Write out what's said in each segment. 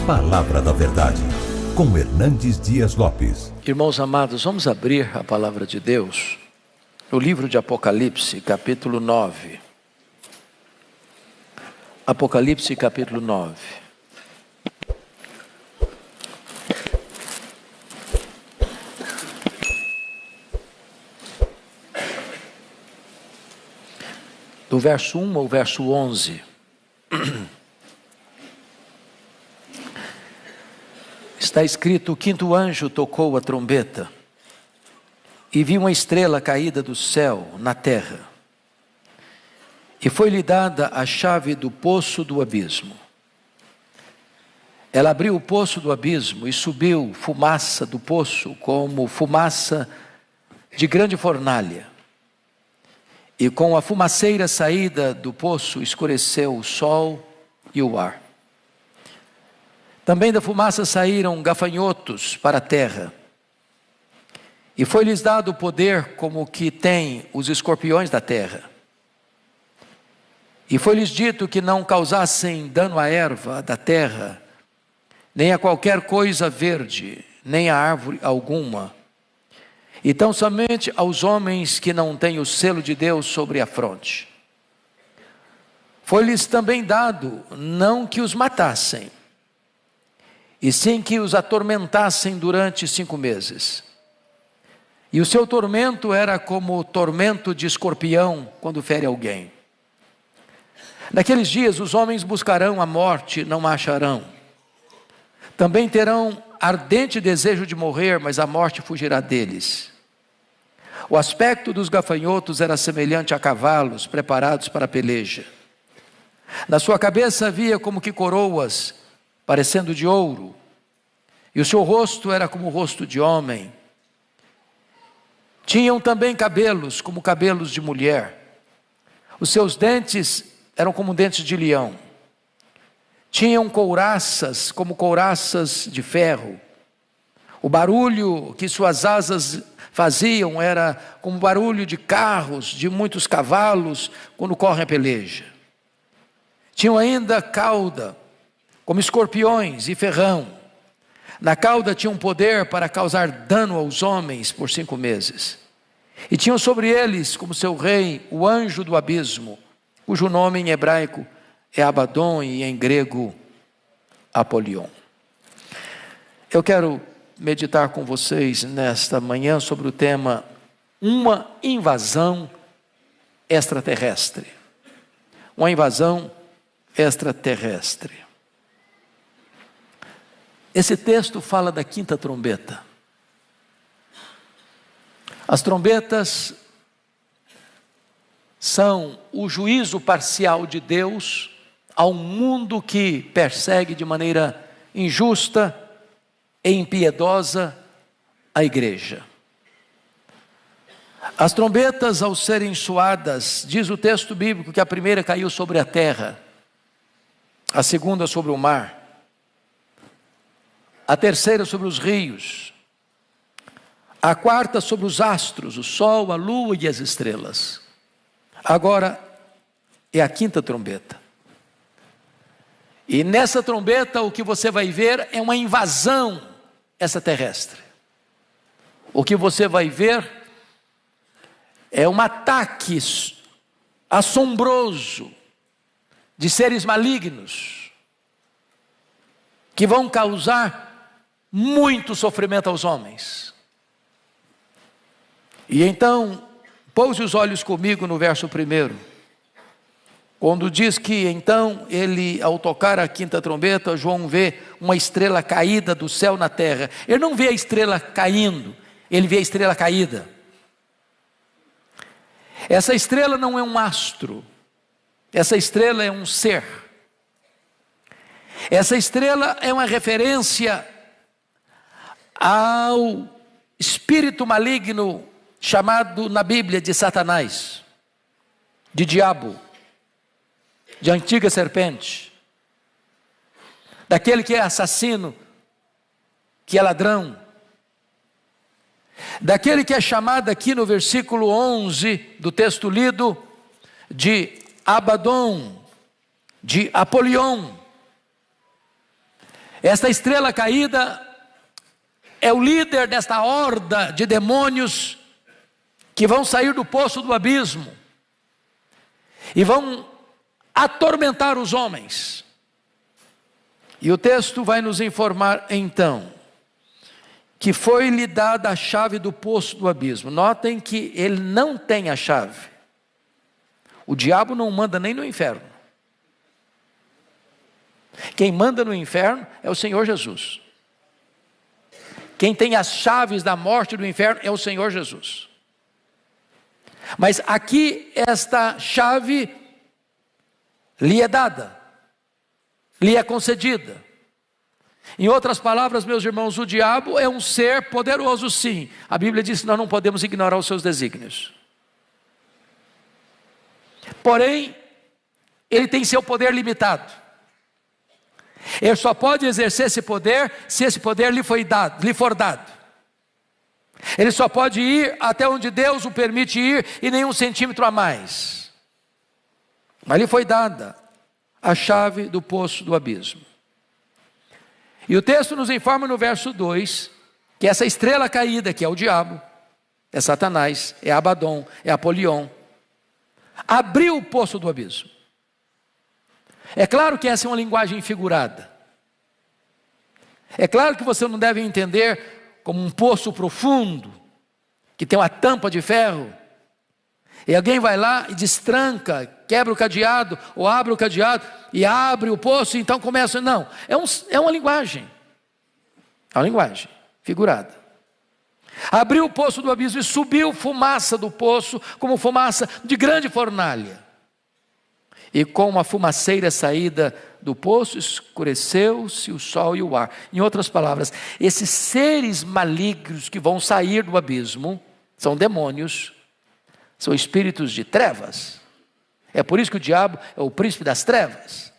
Palavra da Verdade, com Hernandes Dias Lopes. Irmãos amados, vamos abrir a palavra de Deus no livro de Apocalipse, capítulo 9. Apocalipse, capítulo 9. Do verso 1 ao verso 11. Está escrito: o quinto anjo tocou a trombeta, e vi uma estrela caída do céu na terra, e foi-lhe dada a chave do poço do abismo. Ela abriu o poço do abismo, e subiu fumaça do poço, como fumaça de grande fornalha. E com a fumaceira saída do poço, escureceu o sol e o ar. Também da fumaça saíram gafanhotos para a terra, e foi-lhes dado poder como que tem os escorpiões da terra. E foi-lhes dito que não causassem dano à erva da terra, nem a qualquer coisa verde, nem a árvore alguma. Então somente aos homens que não têm o selo de Deus sobre a fronte. Foi-lhes também dado não que os matassem, e sim que os atormentassem durante 5 meses. E o seu tormento era como o tormento de escorpião quando fere alguém. Naqueles dias os homens buscarão a morte, não a acharão. Também terão ardente desejo de morrer, mas a morte fugirá deles. O aspecto dos gafanhotos era semelhante a cavalos preparados para a peleja. Na sua cabeça havia como que coroas, parecendo de ouro, e o seu rosto era como o rosto de homem. Tinham também cabelos como cabelos de mulher. Os seus dentes eram como dentes de leão. Tinham couraças como couraças de ferro. O barulho que suas asas faziam era como barulho de carros, de muitos cavalos, quando correm a peleja. Tinham ainda cauda, como escorpiões e ferrão. Na cauda tinham poder para causar dano aos homens por 5 meses. E tinham sobre eles, como seu rei, o anjo do abismo, cujo nome em hebraico é Abaddon e em grego Apolion. Eu quero meditar com vocês nesta manhã sobre o tema uma invasão extraterrestre. Uma invasão extraterrestre. Esse texto fala da quinta trombeta. As trombetas são o juízo parcial de Deus ao mundo que persegue de maneira injusta e impiedosa a igreja. As trombetas, ao serem soadas, diz o texto bíblico que a primeira caiu sobre a terra, a segunda sobre o mar, a terceira sobre os rios, a quarta sobre os astros, o sol, a lua e as estrelas. Agora é a quinta trombeta. E nessa trombeta o que você vai ver é uma invasão extraterrestre. O que você vai ver é um ataque assombroso de seres malignos que vão causar muito sofrimento aos homens. E então, pouse os olhos comigo no verso 1, quando diz que então ele, ao tocar a quinta trombeta, João vê uma estrela caída do céu na terra. Ele não vê a estrela caindo, ele vê a estrela caída. Essa estrela não é um astro, essa estrela é um ser. Essa estrela é uma referência ao espírito maligno chamado na Bíblia de Satanás, de diabo, de antiga serpente, daquele que é assassino, que é ladrão, daquele que é chamado aqui no versículo 11 do texto lido de Abaddon, de Apolion. Esta estrela caída é o líder desta horda de demônios que vão sair do poço do abismo e vão atormentar os homens. E o texto vai nos informar então que foi-lhe dada a chave do poço do abismo. Notem que ele não tem a chave. O diabo não manda nem no inferno. Quem manda no inferno é o Senhor Jesus. Quem tem as chaves da morte e do inferno é o Senhor Jesus. Mas aqui esta chave lhe é dada, lhe é concedida. Em outras palavras, meus irmãos, o diabo é um ser poderoso, sim. A Bíblia diz que nós não podemos ignorar os seus desígnios. Porém, ele tem seu poder limitado. Ele só pode exercer esse poder se esse poder lhe for dado. Ele só pode ir até onde Deus o permite ir e nem um centímetro a mais. Mas lhe foi dada a chave do poço do abismo. E o texto nos informa no verso 2 que essa estrela caída, que é o diabo, é Satanás, é Abaddon, é Apolion, abriu o poço do abismo. É claro que essa é uma linguagem figurada. É claro que você não deve entender como um poço profundo, que tem uma tampa de ferro, e alguém vai lá e destranca, quebra o cadeado, ou abre o cadeado, e abre o poço, e então começa. Não, é uma linguagem. É uma linguagem figurada. Abriu o poço do abismo e subiu fumaça do poço, como fumaça de grande fornalha. E com uma fumaceira saída do poço, escureceu-se o sol e o ar. Em outras palavras, esses seres malignos que vão sair do abismo, são demônios, são espíritos de trevas. É por isso que o diabo é o príncipe das trevas.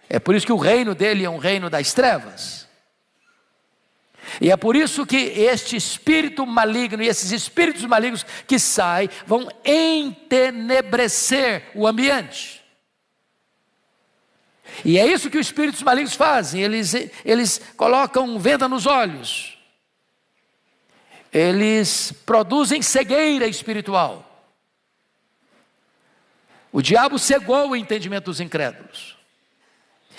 É por isso que o reino dele é um reino das trevas. E é por isso que este espírito maligno e esses espíritos malignos que saem vão entenebrecer o ambiente. E é isso que os espíritos malignos fazem. Eles colocam venda nos olhos. Eles produzem cegueira espiritual. O diabo cegou o entendimento dos incrédulos.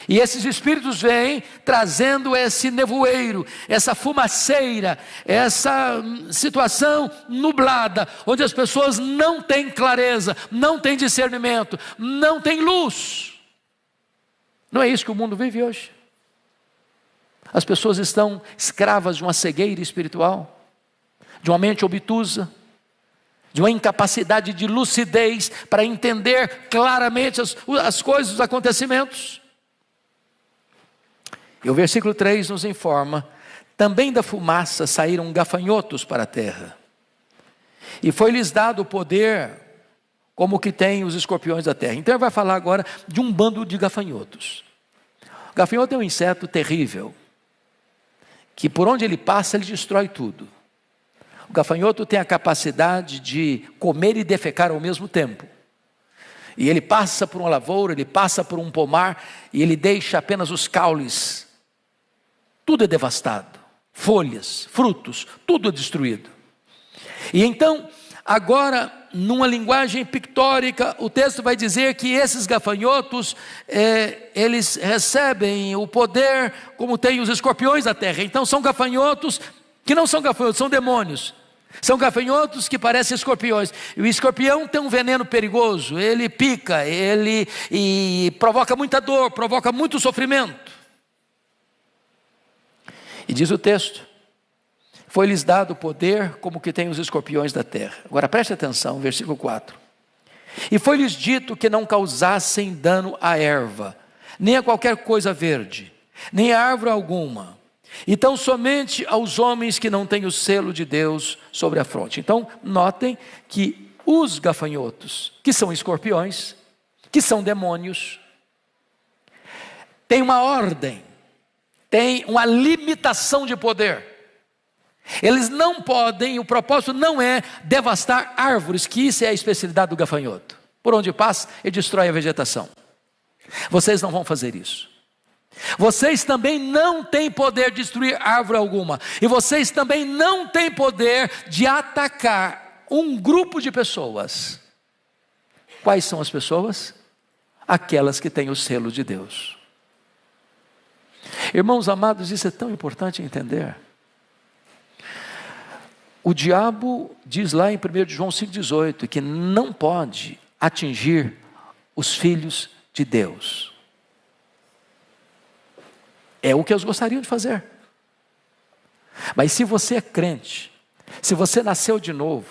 E esses espíritos vêm trazendo esse nevoeiro, essa fumaceira, essa situação nublada, onde as pessoas não têm clareza, não têm discernimento, não têm luz. Não é isso que o mundo vive hoje. As pessoas estão escravas de uma cegueira espiritual, de uma mente obtusa, de uma incapacidade de lucidez para entender claramente as coisas, os acontecimentos. E o versículo 3 nos informa: também da fumaça saíram gafanhotos para a terra, e foi-lhes dado o poder como que tem os escorpiões da terra. Então ele vai falar agora de um bando de gafanhotos. O gafanhoto é um inseto terrível, que por onde ele passa ele destrói tudo. O gafanhoto tem a capacidade de comer e defecar ao mesmo tempo. E ele passa por uma lavoura, ele passa por um pomar, e ele deixa apenas os caules. Tudo é devastado, folhas, frutos, tudo é destruído. E então, agora, numa linguagem pictórica, o texto vai dizer que esses gafanhotos, eles recebem o poder como tem os escorpiões da terra. Então são gafanhotos que não são gafanhotos, são demônios. São gafanhotos que parecem escorpiões. E o escorpião tem um veneno perigoso, ele pica, e provoca muita dor, provoca muito sofrimento. E diz o texto: foi-lhes dado poder como que tem os escorpiões da terra. Agora preste atenção, versículo 4. E foi-lhes dito que não causassem dano à erva, nem a qualquer coisa verde, nem a árvore alguma. Então somente aos homens que não têm o selo de Deus sobre a fronte. Então notem que os gafanhotos, que são escorpiões, que são demônios, têm uma ordem, tem uma limitação de poder. Eles não podem, o propósito não é devastar árvores, que isso é a especialidade do gafanhoto. Por onde passa, ele destrói a vegetação. Vocês não vão fazer isso. Vocês também não têm poder de destruir árvore alguma. E vocês também não têm poder de atacar um grupo de pessoas. Quais são as pessoas? Aquelas que têm o selo de Deus. Irmãos amados, isso é tão importante entender. O diabo diz lá em 1 João 5,18 que não pode atingir os filhos de Deus. É o que eles gostariam de fazer. Mas se você é crente, se você nasceu de novo,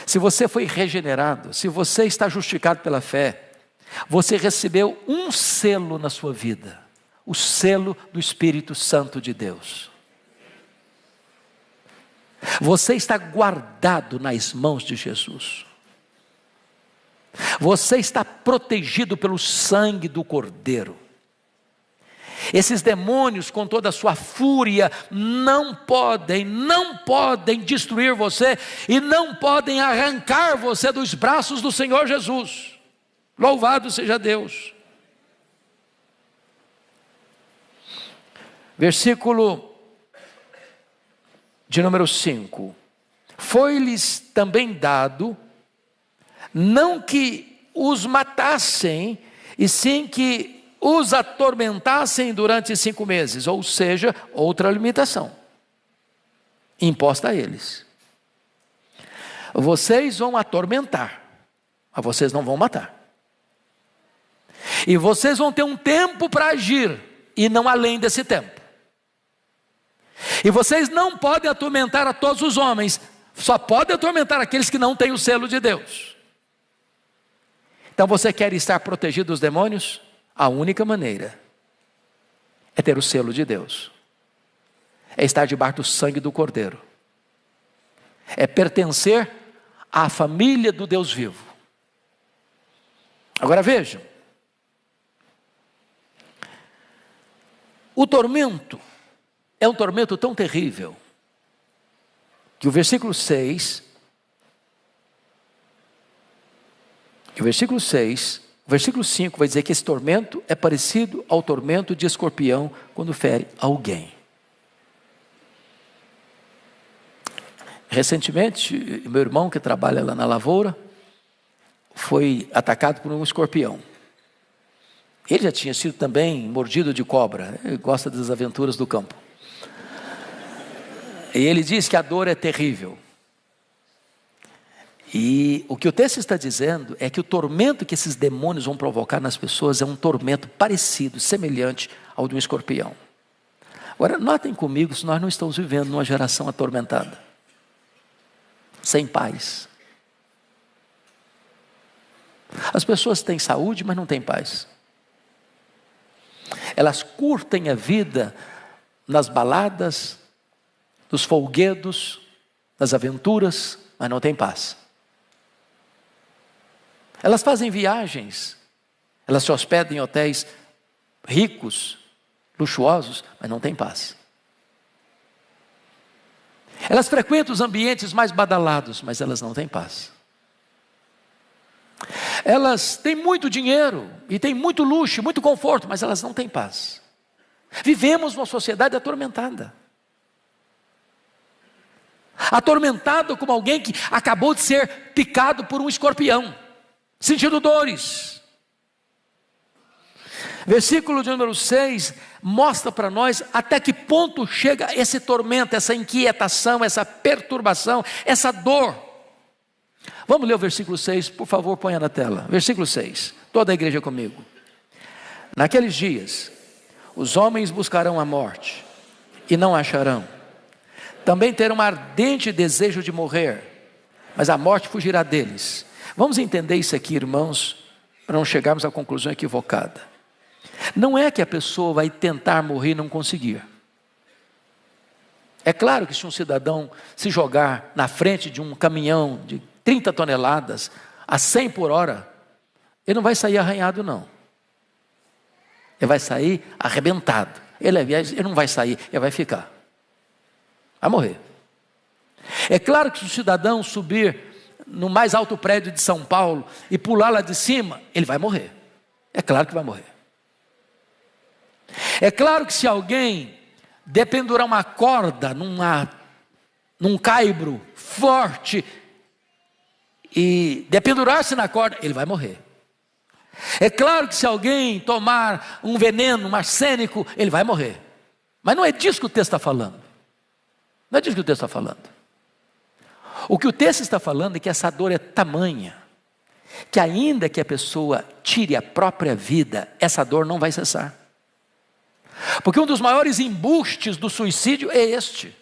se você foi regenerado, se você está justificado pela fé, você recebeu um selo na sua vida, o selo do Espírito Santo de Deus. Você está guardado nas mãos de Jesus. Você está protegido pelo sangue do Cordeiro. Esses demônios, com toda a sua fúria, não podem destruir você e não podem arrancar você dos braços do Senhor Jesus. Louvado seja Deus. Versículo de número 5. Foi-lhes também dado, não que os matassem, e sim que os atormentassem durante 5 meses, ou seja, outra limitação imposta a eles. Vocês vão atormentar, mas vocês não vão matar. E vocês vão ter um tempo para agir, e não além desse tempo. E vocês não podem atormentar a todos os homens, só podem atormentar aqueles que não têm o selo de Deus. Então você quer estar protegido dos demônios? A única maneira é ter o selo de Deus, é estar debaixo do sangue do Cordeiro, é pertencer à família do Deus vivo. Agora vejam, o tormento é um tormento tão terrível, que o versículo 6, o versículo 5 vai dizer que esse tormento é parecido ao tormento de escorpião quando fere alguém. Recentemente, meu irmão que trabalha lá na lavoura, foi atacado por um escorpião. Ele já tinha sido também mordido de cobra, ele gosta das aventuras do campo. E ele diz que a dor é terrível. E o que o texto está dizendo é que o tormento que esses demônios vão provocar nas pessoas é um tormento parecido, semelhante ao de um escorpião. Agora, notem comigo se nós não estamos vivendo numa geração atormentada, sem paz. As pessoas têm saúde, mas não têm paz. Elas curtem a vida nas baladas, nos folguedos, nas aventuras, mas não têm paz. Elas fazem viagens, elas se hospedam em hotéis ricos, luxuosos, mas não têm paz. Elas frequentam os ambientes mais badalados, mas elas não têm paz. Elas têm muito dinheiro, e têm muito luxo, muito conforto, mas elas não têm paz. Vivemos numa sociedade atormentada. Atormentado como alguém que acabou de ser picado por um escorpião, sentindo dores. Versículo de número 6 mostra para nós até que ponto chega esse tormento, essa inquietação, essa perturbação, essa dor. Vamos ler o versículo 6, por favor, ponha na tela. Versículo 6, toda a igreja comigo. Naqueles dias, os homens buscarão a morte e não acharão. Também terão um ardente desejo de morrer, mas a morte fugirá deles. Vamos entender isso aqui, irmãos, para não chegarmos à conclusão equivocada. Não é que a pessoa vai tentar morrer e não conseguir. É claro que se um cidadão se jogar na frente de um caminhão de 30 toneladas a 100 por hora, ele não vai sair arranhado não. Ele vai sair arrebentado. Ele não vai sair, ele vai ficar. Vai morrer. É claro que se o cidadão subir no mais alto prédio de São Paulo e pular lá de cima, ele vai morrer. É claro que vai morrer. É claro que se alguém dependurar uma corda num caibro forte e dependurar-se na corda, ele vai morrer. É claro que se alguém tomar um veneno, um arsênico, ele vai morrer. Mas não é disso que o texto está falando. Não é disso que o texto está falando. O que o texto está falando é que essa dor é tamanha, que ainda que a pessoa tire a própria vida, essa dor não vai cessar. Porque um dos maiores embustes do suicídio é este.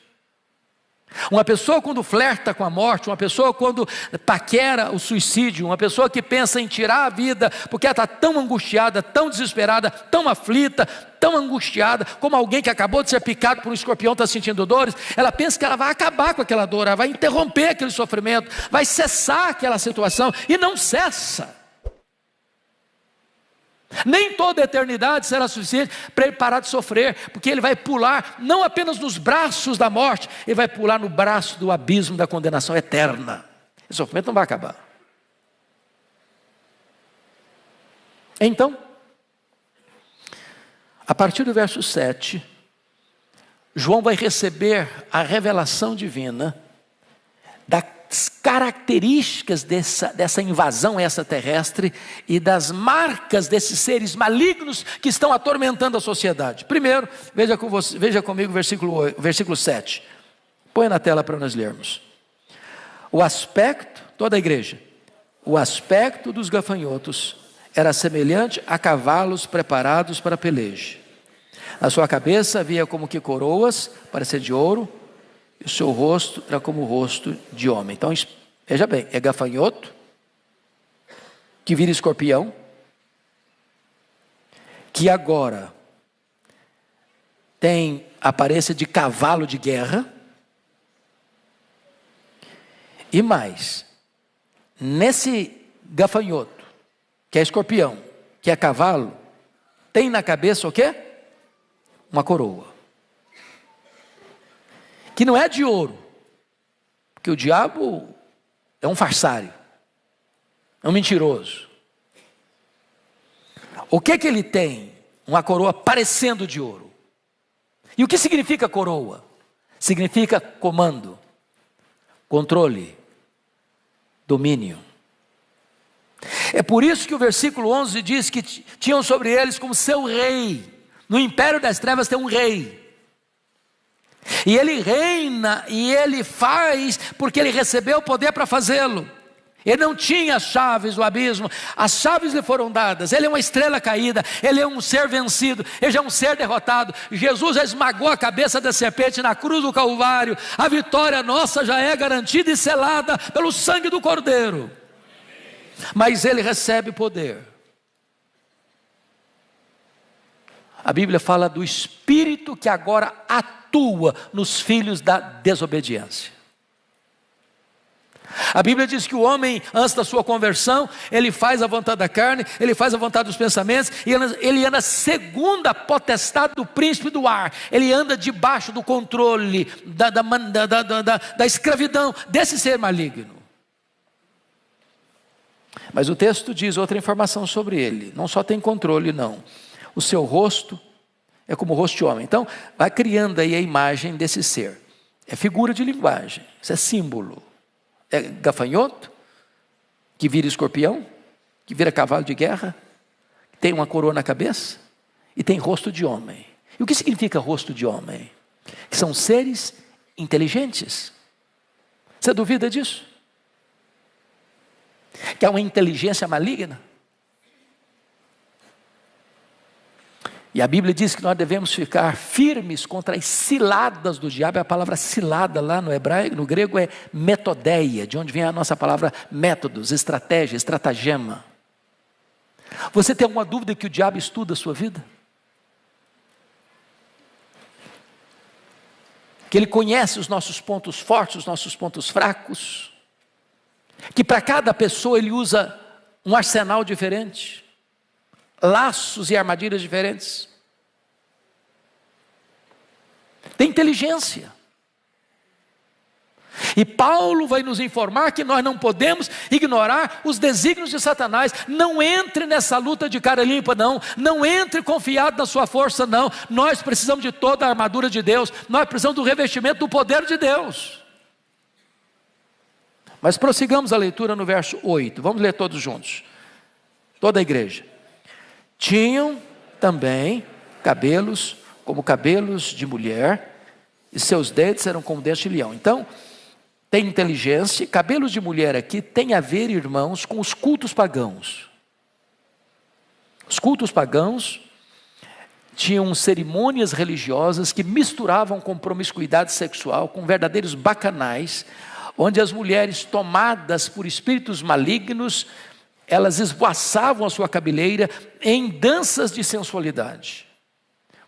Uma pessoa quando flerta com a morte, uma pessoa quando paquera o suicídio, uma pessoa que pensa em tirar a vida, porque ela está tão angustiada, tão desesperada, tão aflita, tão angustiada, como alguém que acabou de ser picado por um escorpião está sentindo dores, ela pensa que ela vai acabar com aquela dor, ela vai interromper aquele sofrimento, vai cessar aquela situação, e não cessa. Nem toda a eternidade será suficiente para ele parar de sofrer, porque ele vai pular não apenas nos braços da morte, ele vai pular no braço do abismo da condenação eterna. Esse sofrimento não vai acabar. Então, a partir do verso 7, João vai receber a revelação divina das características dessa invasão extraterrestre e das marcas desses seres malignos que estão atormentando a sociedade. Primeiro, veja comigo o versículo 7. Põe na tela para nós lermos. O aspecto, toda a igreja, o aspecto dos gafanhotos era semelhante a cavalos preparados para a peleja. Na sua cabeça havia como que coroas, parecia de ouro, e o seu rosto era como o rosto de homem. Então, veja bem, é gafanhoto, que vira escorpião, que agora tem aparência de cavalo de guerra, e mais, nesse gafanhoto, que é escorpião, que é cavalo, tem na cabeça o quê? Uma coroa. Que não é de ouro, porque o diabo é um farsário, é um mentiroso. O que ele tem? Uma coroa parecendo de ouro. E o que significa coroa? Significa comando, controle, domínio. É por isso que o versículo 11 diz que tinham sobre eles como seu rei. No império das trevas tem um rei. E ele reina, e ele faz, porque ele recebeu o poder para fazê-lo. Ele não tinha as chaves do abismo, as chaves lhe foram dadas. Ele é uma estrela caída, ele é um ser vencido, ele já é um ser derrotado. Jesus já esmagou a cabeça da serpente na cruz do Calvário. A vitória nossa já é garantida e selada pelo sangue do Cordeiro. Mas ele recebe poder. A Bíblia fala do Espírito que agora atua nos filhos da desobediência. A Bíblia diz que o homem, antes da sua conversão, ele faz a vontade da carne, ele faz a vontade dos pensamentos, e ele anda segundo a potestade do príncipe do ar. Ele anda debaixo do controle, da escravidão desse ser maligno. Mas o texto diz outra informação sobre ele. Não só tem controle, não. O seu rosto é como o rosto de homem. Então, vai criando aí a imagem desse ser. É figura de linguagem, isso é símbolo. É gafanhoto, que vira escorpião, que vira cavalo de guerra, tem uma coroa na cabeça e tem rosto de homem. E o que significa rosto de homem? Que são seres inteligentes. Você duvida disso? Que há uma inteligência maligna? E a Bíblia diz que nós devemos ficar firmes contra as ciladas do diabo. A palavra cilada lá no hebraico, no grego é metodeia, de onde vem a nossa palavra métodos, estratégia, estratagema. Você tem alguma dúvida que o diabo estuda a sua vida? Que ele conhece os nossos pontos fortes, os nossos pontos fracos? Que para cada pessoa ele usa um arsenal diferente? Laços e armadilhas diferentes. Tem inteligência. E Paulo vai nos informar que nós não podemos ignorar os desígnios de Satanás. Não entre nessa luta de cara limpa, não. Não entre confiado na sua força, não. Nós precisamos de toda a armadura de Deus. Nós precisamos do revestimento do poder de Deus. Mas prossigamos a leitura no verso 8. Vamos ler todos juntos. Toda a igreja. Tinham também cabelos como cabelos de mulher, e seus dentes eram como dentes de leão. Então, tem inteligência. Cabelos de mulher aqui tem a ver, irmãos, com os cultos pagãos. Os cultos pagãos tinham cerimônias religiosas que misturavam com promiscuidade sexual, com verdadeiros bacanais, onde as mulheres tomadas por espíritos malignos, elas esvoaçavam a sua cabeleira em danças de sensualidade.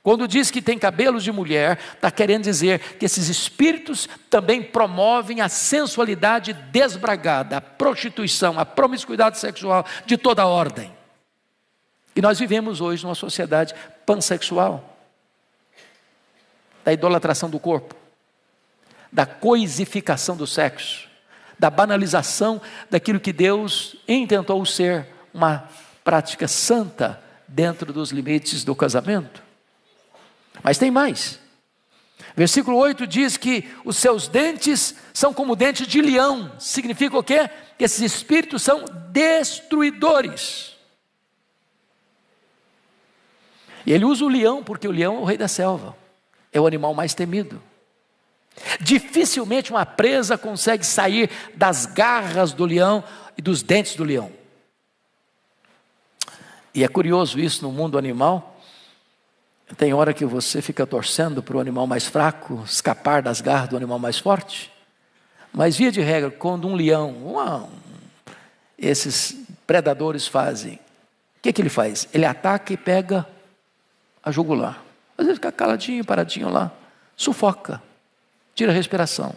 Quando diz que tem cabelos de mulher, está querendo dizer que esses espíritos também promovem a sensualidade desbragada, a prostituição, a promiscuidade sexual de toda ordem. E nós vivemos hoje numa sociedade pansexual, da idolatração do corpo, da coisificação do sexo, da banalização daquilo que Deus intentou ser uma prática santa dentro dos limites do casamento. Mas tem mais. Versículo 8 diz que os seus dentes são como dentes de leão. Significa o quê? Que esses espíritos são destruidores. E ele usa o leão porque o leão é o rei da selva. É o animal mais temido. Dificilmente uma presa consegue sair das garras do leão e dos dentes do leão. E é curioso isso no mundo animal. Tem hora que você fica torcendo para o animal mais fraco escapar das garras do animal mais forte. Mas via de regra, quando um leão, esses predadores fazem, o que ele faz? Ele ataca e pega a jugular. Às vezes fica caladinho, paradinho lá, sufoca, tira a respiração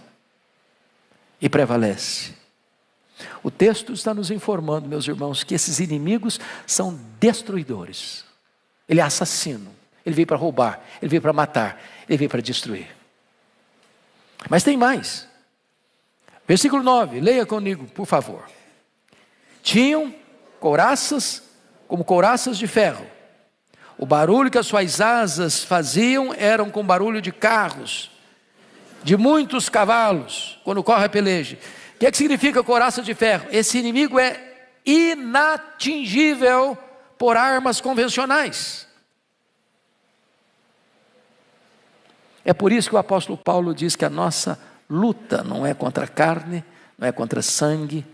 e prevalece. O texto está nos informando, meus irmãos, que esses inimigos são destruidores. Ele é assassino. Ele veio para roubar, ele veio para matar, ele veio para destruir. Mas tem mais. Versículo 9, leia comigo, por favor. Tinham couraças como couraças de ferro. O barulho que as suas asas faziam eram com barulho de carros, de muitos cavalos, quando corre a peleja. O que significa couraça de ferro? Esse inimigo é inatingível por armas convencionais. É por isso que o apóstolo Paulo diz que a nossa luta não é contra a carne, não é contra sangue,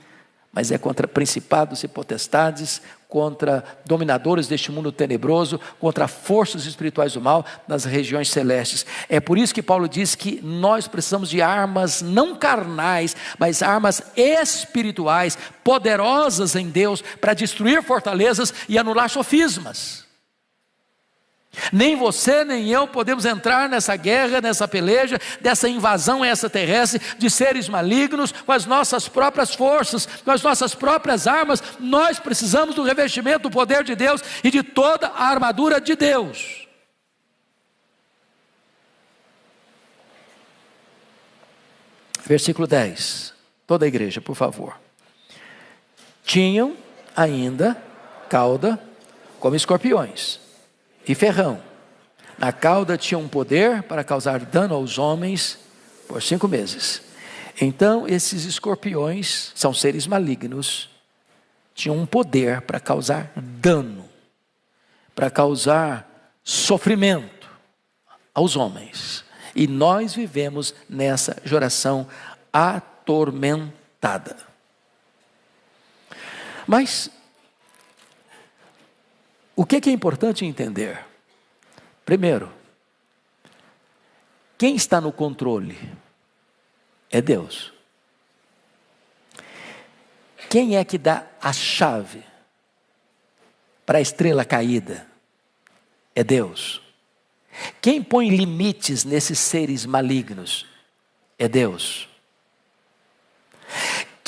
mas é contra principados e potestades, contra dominadores deste mundo tenebroso, contra forças espirituais do mal nas regiões celestes. É por isso que Paulo diz que nós precisamos de armas não carnais, mas armas espirituais, poderosas em Deus, para destruir fortalezas e anular sofismas. Nem você, nem eu podemos entrar nessa guerra, nessa peleja, dessa invasão extraterrestre de seres malignos com as nossas próprias forças, com as nossas próprias armas. Nós precisamos do revestimento do poder de Deus e de toda a armadura de Deus. Versículo 10. Toda a igreja, por favor. Tinham ainda cauda como escorpiões e ferrão. Na cauda tinha um poder para causar dano aos homens por 5 meses. Então esses escorpiões são seres malignos, tinham um poder para causar dano, para causar sofrimento aos homens. E nós vivemos nessa geração atormentada. Mas o que é importante entender? Primeiro, quem está no controle é Deus. Quem é que dá a chave para a estrela caída? É Deus. Quem põe limites nesses seres malignos? É Deus.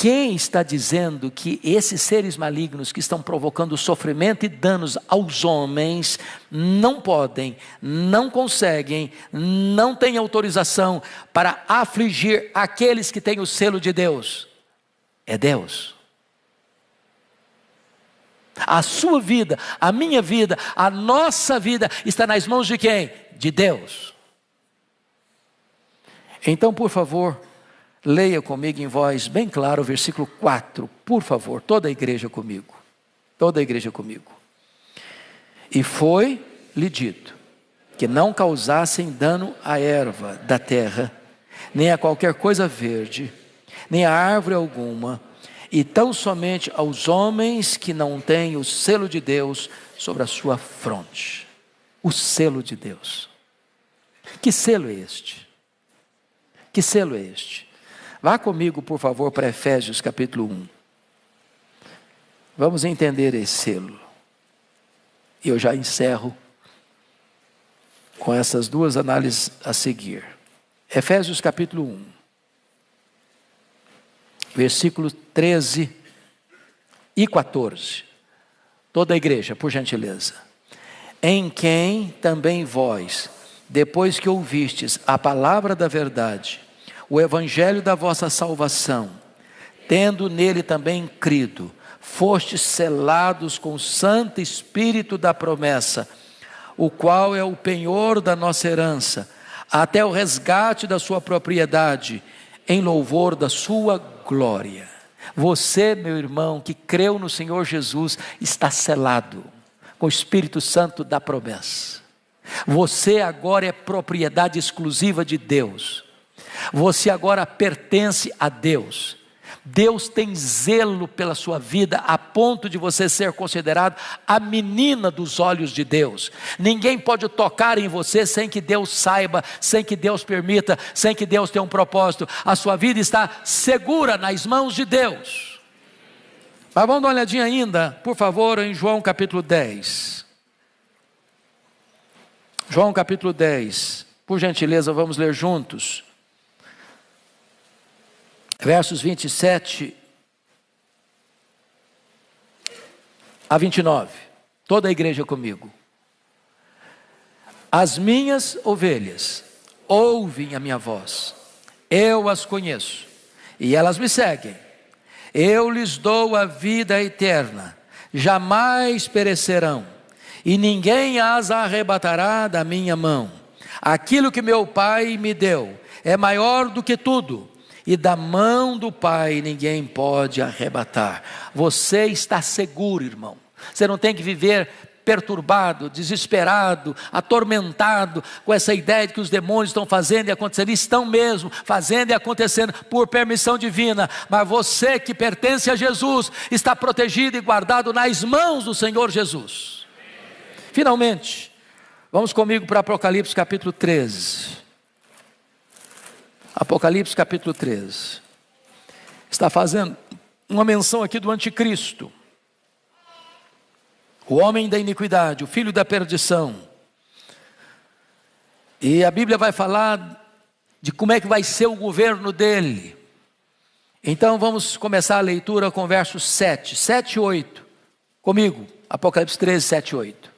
Quem está dizendo que esses seres malignos que estão provocando sofrimento e danos aos homens não podem, não conseguem, não têm autorização para afligir aqueles que têm o selo de Deus? É Deus. A sua vida, a minha vida, a nossa vida está nas mãos de quem? De Deus. Então, por favor, leia comigo em voz bem clara o versículo 4, por favor, toda a igreja comigo. Toda a igreja comigo. E foi-lhe dito que não causassem dano à erva da terra, nem a qualquer coisa verde, nem a árvore alguma, e tão somente aos homens que não têm o selo de Deus sobre a sua fronte. O selo de Deus. Que selo é este? Que selo é este? Vá comigo, por favor, para Efésios capítulo 1. Vamos entender esse selo. E eu já encerro com essas duas análises a seguir. Efésios capítulo 1. Versículos 13 e 14. Toda a igreja, por gentileza. Em quem também vós, depois que ouvistes a palavra da verdade, o evangelho da vossa salvação, tendo nele também crido, fostes selados com o Santo Espírito da promessa, o qual é o penhor da nossa herança, até o resgate da sua propriedade, em louvor da sua glória. Você, meu irmão, que creu no Senhor Jesus, está selado com o Espírito Santo da promessa. Você agora é propriedade exclusiva de Deus. Você agora pertence a Deus. Deus tem zelo pela sua vida a ponto de você ser considerado a menina dos olhos de Deus. Ninguém pode tocar em você sem que Deus saiba, sem que Deus permita, sem que Deus tenha um propósito. A sua vida está segura nas mãos de Deus. Mas vamos dar uma olhadinha ainda, por favor, em João capítulo 10. João capítulo 10, por gentileza, vamos ler juntos. Versos 27 a 29. Toda a igreja comigo. As minhas ovelhas ouvem a minha voz. Eu as conheço e elas me seguem. Eu lhes dou a vida eterna. Jamais perecerão e ninguém as arrebatará da minha mão. Aquilo que meu Pai me deu é maior do que tudo. E da mão do Pai ninguém pode arrebatar. Você está seguro, irmão. Você não tem que viver perturbado, desesperado, atormentado com essa ideia de que os demônios estão fazendo e acontecendo. Estão mesmo fazendo e acontecendo por permissão divina. Mas você que pertence a Jesus está protegido e guardado nas mãos do Senhor Jesus. Finalmente, vamos comigo para Apocalipse capítulo 13. Apocalipse capítulo 13, está fazendo uma menção aqui do anticristo, o homem da iniquidade, o filho da perdição, e a Bíblia vai falar de como é que vai ser o governo dele. Então vamos começar a leitura com versos 7 e 8, comigo, Apocalipse 13, 7 e 8.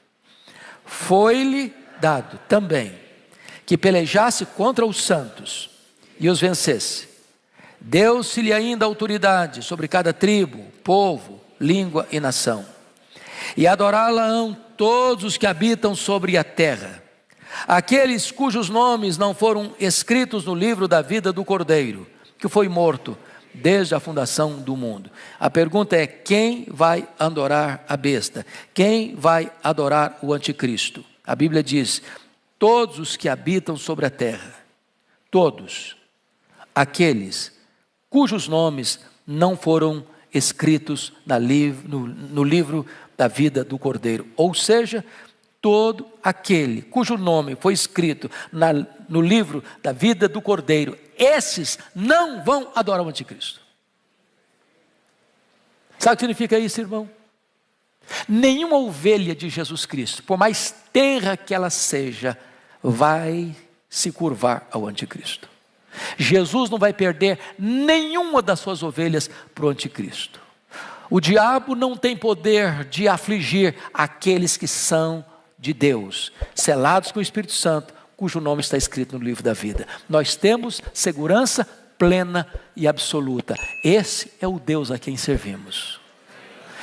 Foi-lhe dado também que pelejasse contra os santos e os vencesse. Deu-se-lhe ainda autoridade sobre cada tribo, povo, língua e nação. E adorá-la-ão todos os que habitam sobre a terra, aqueles cujos nomes não foram escritos no livro da vida do Cordeiro, que foi morto desde a fundação do mundo. A pergunta é: quem vai adorar a besta? Quem vai adorar o anticristo? A Bíblia diz: todos os que habitam sobre a terra, todos aqueles cujos nomes não foram escritos no livro da vida do Cordeiro. Ou seja, todo aquele cujo nome foi escrito no livro da vida do Cordeiro, esses não vão adorar o anticristo. Sabe o que significa isso, irmão? Nenhuma ovelha de Jesus Cristo, por mais tenra que ela seja, vai se curvar ao anticristo. Jesus não vai perder nenhuma das suas ovelhas para o anticristo. O diabo não tem poder de afligir aqueles que são de Deus, selados com o Espírito Santo, cujo nome está escrito no livro da vida. Nós temos segurança plena e absoluta. Esse é o Deus a quem servimos.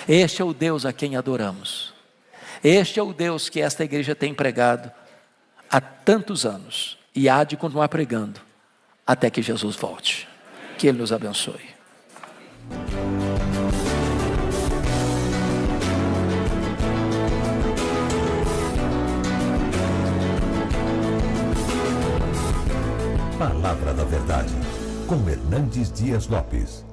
Este é o Deus a quem adoramos. Este é o Deus que esta igreja tem pregado há tantos anos e há de continuar pregando até que Jesus volte. Que Ele nos abençoe. Palavra da Verdade, com Hernandes Dias Lopes.